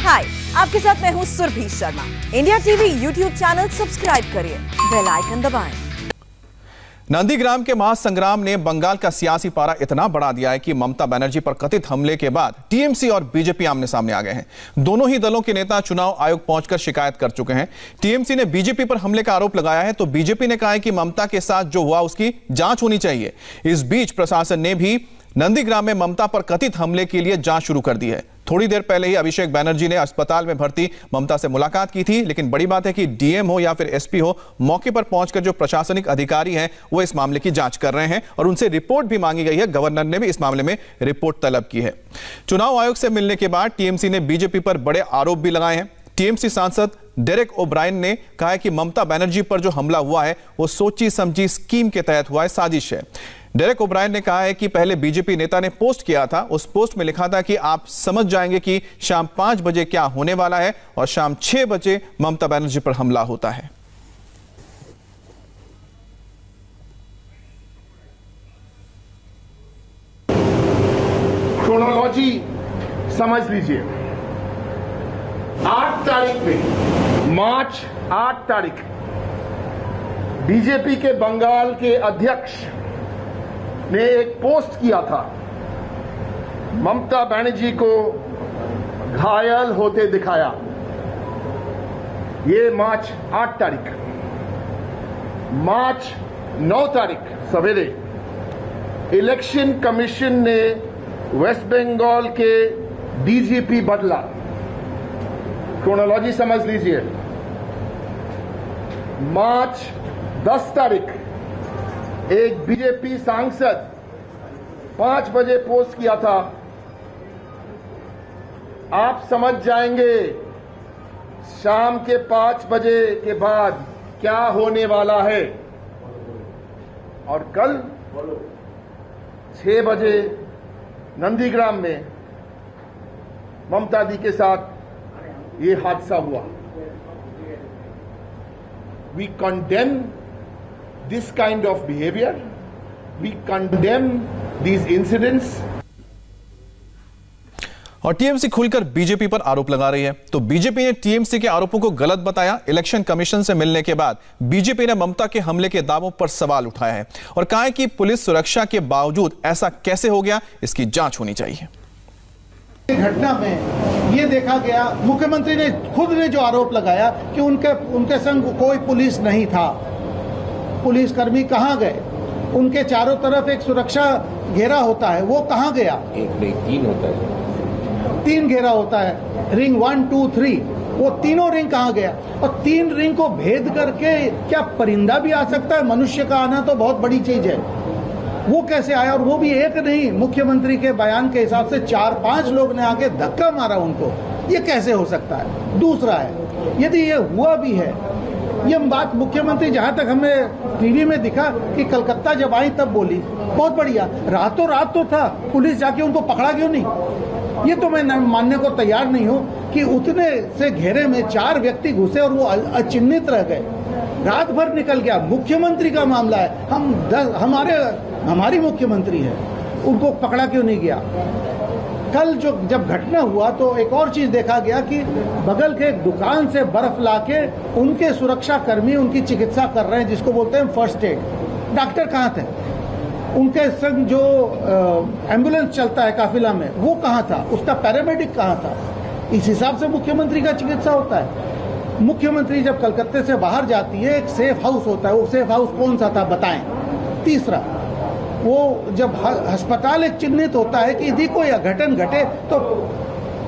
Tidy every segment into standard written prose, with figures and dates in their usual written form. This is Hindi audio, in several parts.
हाय, आपके साथ मैं हूँ Surabhi Sharma. India TV YouTube channel subscribe करिए, बेल आइकन दबाएं। नंदीग्राम के महासंग्राम ने बंगाल का सियासी पारा इतना बढ़ा दिया है कि ममता बनर्जी पर कथित हमले के बाद टीएमसी और बीजेपी आमने सामने आ गए हैं। दोनों ही दलों के नेता चुनाव आयोग पहुंचकर शिकायत कर चुके हैं। टीएमसी ने बीजेपी पर हमले का आरोप लगाया है तो बीजेपी ने कहा है कि ममता के साथ जो हुआ उसकी जांच होनी चाहिए। इस बीच प्रशासन ने भी नंदीग्राम में ममता पर कथित हमले के लिए जांच शुरू कर दी है। थोड़ी देर पहले ही अभिषेक बनर्जी ने अस्पताल में भर्ती ममता से मुलाकात की थी, लेकिन बड़ी बात है कि डीएम हो या फिर एसपी हो, मौके पर पहुंचकर जो प्रशासनिक अधिकारी हैं वो इस मामले की जांच कर रहे हैं और उनसे रिपोर्ट भी मांगी गई है। गवर्नर ने भी इस मामले में रिपोर्ट तलब की है। चुनाव आयोग से मिलने के बाद टीएमसी ने बीजेपी पर बड़े आरोप भी लगाए हैं। टीएमसी सांसद डेरेक ओब्रायन ने कहा है कि ममता बनर्जी पर जो हमला हुआ है वो सोची समझी स्कीम के तहत हुआ है, साजिश है। डेरेक ओब्रायन ने कहा है कि पहले बीजेपी नेता ने पोस्ट किया था, उस पोस्ट में लिखा था कि आप समझ जाएंगे कि शाम 5 बजे क्या होने वाला है और शाम 6 बजे ममता बनर्जी पर हमला होता है। क्रोनोलॉजी समझ लीजिए। 8 तारीख में, मार्च 8 तारीख, बीजेपी के बंगाल के अध्यक्ष ने एक पोस्ट किया था, ममता बनर्जी को घायल होते दिखाया। ये मार्च 8 तारीख। मार्च 9 तारीख सवेरे इलेक्शन कमीशन ने वेस्ट बंगाल के डीजीपी बदला। क्रोनोलॉजी समझ लीजिए। मार्च 10 तारीख एक बीजेपी सांसद 5 बजे पोस्ट किया था, आप समझ जाएंगे शाम के 5 बजे के बाद क्या होने वाला है। और कल 6 बजे नंदीग्राम में ममता दी के साथ ये हादसा हुआ। We condemn this kind of behavior. We condemn these incidents. और टीएमसी खुलकर बीजेपी पर आरोप लगा रही है। तो बीजेपी ने टीएमसी के आरोपों को गलत बताया। इलेक्शन कमीशन से मिलने के बाद बीजेपी ने ममता के हमले के दावों पर सवाल उठाया है और कहा है कि पुलिस सुरक्षा के बावजूद ऐसा कैसे हो गया, इसकी जांच होनी चाहिए। घटना में ये देखा गया, मुख्यमंत्री ने खुद ने जो आरोप लगाया कि उनके संग कोई पुलिस नहीं था। पुलिसकर्मी कहाँ गए? उनके चारों तरफ एक सुरक्षा घेरा होता है, वो कहाँ गया? एक नहीं, 3 होता है। 3 घेरा होता है, रिंग 1, 2, 3। वो तीनों रिंग कहाँ गया? और 3 रिंग को भेद करके क्या परिंदा भी आ सकता है? मनुष्य का आना तो बहुत बड़ी चीज है। वो कैसे आया? और वो भी एक नहीं, मुख्यमंत्री के बयान के हिसाब से 4-5 लोग ने आके धक्का मारा उनको। ये कैसे हो सकता है? दूसरा है, यदि ये हुआ भी है, ये बात मुख्यमंत्री जहां तक हमें टीवी में दिखा कि कलकत्ता जब आई तब बोली, बहुत बढ़िया, रातों रात तो था, पुलिस जाके उनको पकड़ा क्यों नहीं? ये तो मैं मानने को तैयार नहीं हूं कि उतने से घेरे में 4 व्यक्ति घुसे और वो अचिन्हित रह गए। रात भर निकल गया। मुख्यमंत्री का मामला है, हमारी मुख्यमंत्री है, उनको पकड़ा क्यों नहीं गया? कल जब घटना हुआ तो एक और चीज देखा गया कि बगल के एक दुकान से बर्फ लाके उनके सुरक्षा कर्मी उनकी चिकित्सा कर रहे हैं, जिसको बोलते हैं फर्स्ट एड। डॉक्टर कहाँ थे? उनके संग जो एम्बुलेंस चलता है काफिला में, वो कहाँ था? उसका पैरामेडिक कहाँ था? इस हिसाब से मुख्यमंत्री का चिकित्सा होता है। मुख्यमंत्री जब कलकत्ते से बाहर जाती है, एक सेफ हाउस होता है, वो सेफ हाउस कौन सा था बताएं। तीसरा, वो जब अस्पताल एक चिन्हित होता है कि यदि कोई अघटन घटे तो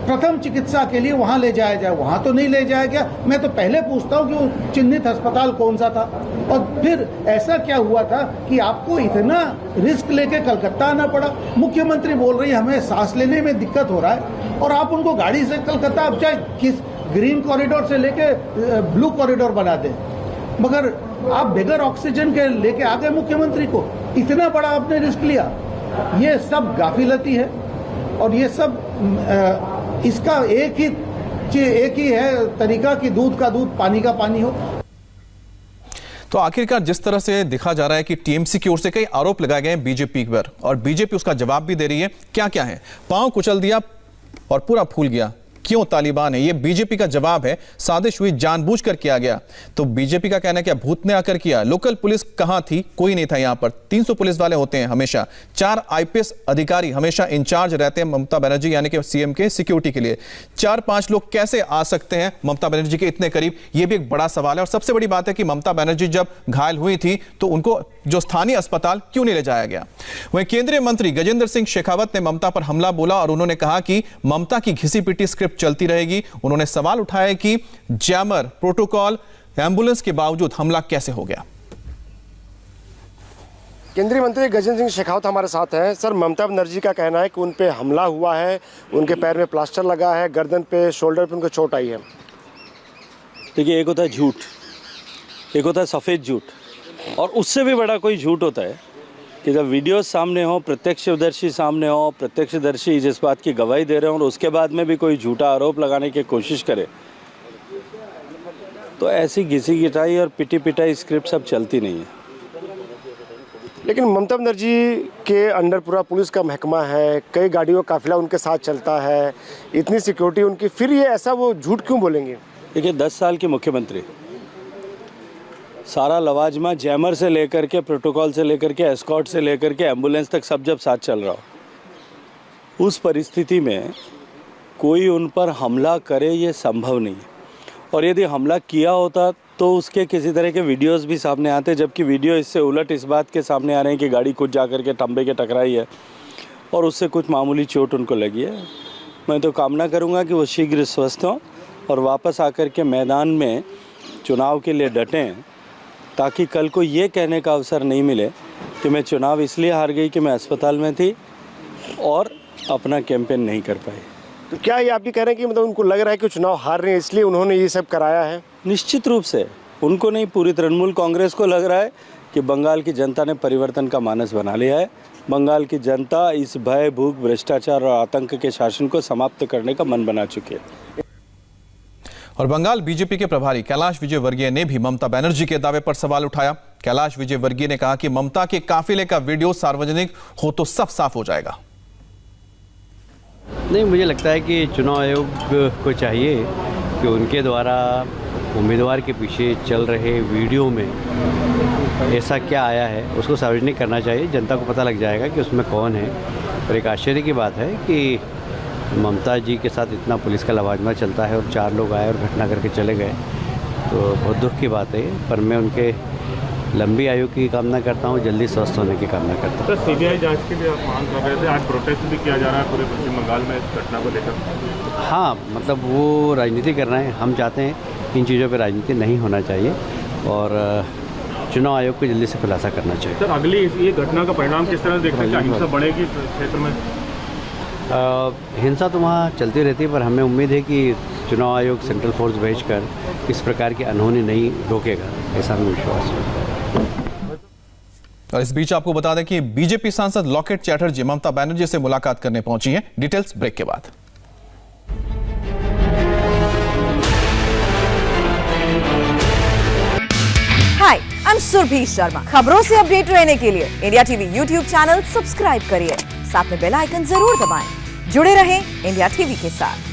प्रथम चिकित्सा के लिए वहां ले जाया जाए, वहां तो नहीं ले जाया गया। मैं तो पहले पूछता हूं कि वो चिन्हित अस्पताल कौन सा था, और फिर ऐसा क्या हुआ था कि आपको इतना रिस्क लेके कलकत्ता आना पड़ा। मुख्यमंत्री बोल रही है हमें सांस लेने में दिक्कत हो रहा है, और आप उनको गाड़ी से कलकत्ता, आप चाहे किस ग्रीन कॉरिडोर से लेके ब्लू कॉरिडोर बना दें, मगर आप बगैर ऑक्सीजन के लेके आ गए मुख्यमंत्री को। इतना बड़ा आपने रिस्क लिया। ये सब गाफिलती है, और ये सब इसका एक ही है तरीका कि दूध का दूध, पानी का पानी हो। तो आखिरकार जिस तरह से दिखा जा रहा है कि टीएमसी की ओर से कई आरोप लगाए गए हैं बीजेपी पर, और बीजेपी उसका जवाब भी दे रही है। क्या क्या है? पांव कुचल दिया और पूरा फूल गया, क्यों तालिबान है? ये बीजेपी का जवाब है, साजिश हुई, जानबूझकर किया गया। तो बीजेपी का कहना है कि भूत ने आकर किया। लोकल पुलिस कहां थी? कोई नहीं था यहां पर। 300 पुलिस वाले होते हैं हमेशा। 4 आईपीएस अधिकारी हमेशा इंचार्ज रहते हैं ममता बनर्जी यानी कि सीएम के सिक्योरिटी के लिए। 4-5 लोग कैसे आ सकते हैं ममता बनर्जी के इतने करीब? यह भी एक बड़ा सवाल है। और सबसे बड़ी बात है कि ममता बनर्जी जब घायल हुई थी तो उनको जो स्थानीय अस्पताल क्यों नहीं ले जाया गया? वहीं केंद्रीय मंत्री गजेंद्र सिंह शेखावत ने ममता पर हमला बोला और उन्होंने कहा कि ममता की घिसी पिटी स्क्रिप्ट चलती रहेगी। उन्होंने सवाल उठाया कि जैमर, प्रोटोकॉल, एम्बुलेंस के बावजूद हमला कैसे हो गया? केंद्रीय मंत्री गजेंद्र सिंह शेखावत हमारे साथ हैं। सर, ममता बनर्जी का कहना है कि उन पे हमला हुआ है, उनके पैर में प्लास्टर लगा है, गर्दन पे, शोल्डर पे उनको चोट आई है। देखिए, एक होता है झूठ, एक होता है सफ़ेद झूठ, और उससे भी बड़ा कोई झूठ होता है कि जब वीडियो सामने हो, प्रत्यक्षदर्शी सामने हो, प्रत्यक्षदर्शी जिस बात की गवाही दे रहे हो और उसके बाद में भी कोई झूठा आरोप लगाने की कोशिश करे, तो ऐसी घिसी गिटाई और पिटी पिटाई स्क्रिप्ट सब चलती नहीं है। लेकिन ममता बनर्जी के अंडर पूरा पुलिस का महकमा है, कई गाड़ियों का काफिला उनके साथ चलता है, इतनी सिक्योरिटी उनकी, फिर ये ऐसा वो झूठ क्यों बोलेंगे? देखिए, 10 साल के मुख्यमंत्री, सारा लवाजमा, जैमर से लेकर के, प्रोटोकॉल से लेकर के, एस्कॉर्ट से लेकर के, एम्बुलेंस तक सब जब साथ चल रहा हो, उस परिस्थिति में कोई उन पर हमला करे ये संभव नहीं है। और यदि हमला किया होता तो उसके किसी तरह के वीडियोस भी सामने आते, जबकि वीडियो इससे उलट इस बात के सामने आ रहे हैं कि गाड़ी खुद जा कर के खंबे के टकराई है और उससे कुछ मामूली चोट उनको लगी है। मैं तो कामना करूँगा कि वो शीघ्र स्वस्थ हों और वापस आकर के मैदान में चुनाव के लिए डटें, ताकि कल को ये कहने का अवसर नहीं मिले कि मैं चुनाव इसलिए हार गई कि मैं अस्पताल में थी और अपना कैंपेन नहीं कर पाई। तो क्या ये आप भी कह रहे हैं कि मतलब उनको लग रहा है कि चुनाव हार रहे हैं इसलिए उन्होंने ये सब कराया है? निश्चित रूप से उनको नहीं, पूरी तृणमूल कांग्रेस को लग रहा है कि बंगाल की जनता ने परिवर्तन का मानस बना लिया है। बंगाल की जनता इस भय, भूख, भ्रष्टाचार और आतंक के शासन को समाप्त करने का मन बना चुकी है। और बंगाल बीजेपी के प्रभारी कैलाश विजयवर्गीय ने भी ममता बनर्जी के दावे पर सवाल उठाया। कैलाश विजयवर्गीय ने कहा कि ममता के काफिले का वीडियो सार्वजनिक हो तो सब साफ हो जाएगा। नहीं, मुझे लगता है कि चुनाव आयोग को चाहिए कि उनके द्वारा उम्मीदवार के पीछे चल रहे वीडियो में ऐसा क्या आया है उसको सार्वजनिक करना चाहिए। जनता को पता लग जाएगा कि उसमें कौन है। और एक आश्चर्य की बात है कि ममता जी के साथ इतना पुलिस का लवाजमा चलता है और 4 लोग आए और घटना करके चले गए, तो बहुत दुख की बात है। पर मैं उनके लंबी आयु की कामना करता हूँ, जल्दी स्वस्थ होने की कामना करता हूँ। सर, सीबीआई जांच के लिए आप मांग कर रहे थे, आज प्रोटेस्ट भी किया जा रहा है पूरे पश्चिम बंगाल में इस घटना को लेकर। हाँ, मतलब वो राजनीति कर रहे हैं। हम चाहते हैं इन चीज़ों पर राजनीति नहीं होना चाहिए और चुनाव आयोग को जल्दी से खुलासा करना चाहिए। सर, अगली ये घटना का परिणाम किस तरह देखते हैं? हिंसा बढ़ेगी क्षेत्र में? हिंसा तो वहाँ चलती रहती है, पर हमें उम्मीद है कि चुनाव आयोग सेंट्रल फोर्स भेजकर इस प्रकार की अनहोनी नहीं रोकेगा, ऐसा हमें विश्वास है। और इस बीच आपको बता दें कि बीजेपी सांसद लॉकेट चैटर्जी ममता बनर्जी से मुलाकात करने पहुंची हैं। डिटेल्स ब्रेक के बाद। हाय, आई एम सुरभि शर्मा। खबरों से अपडेट रहने के लिए India TV YouTube channel subscribe करिए, साथ में बेल आइकन जरूर दबाएं। जुड़े रहें इंडिया टीवी के साथ।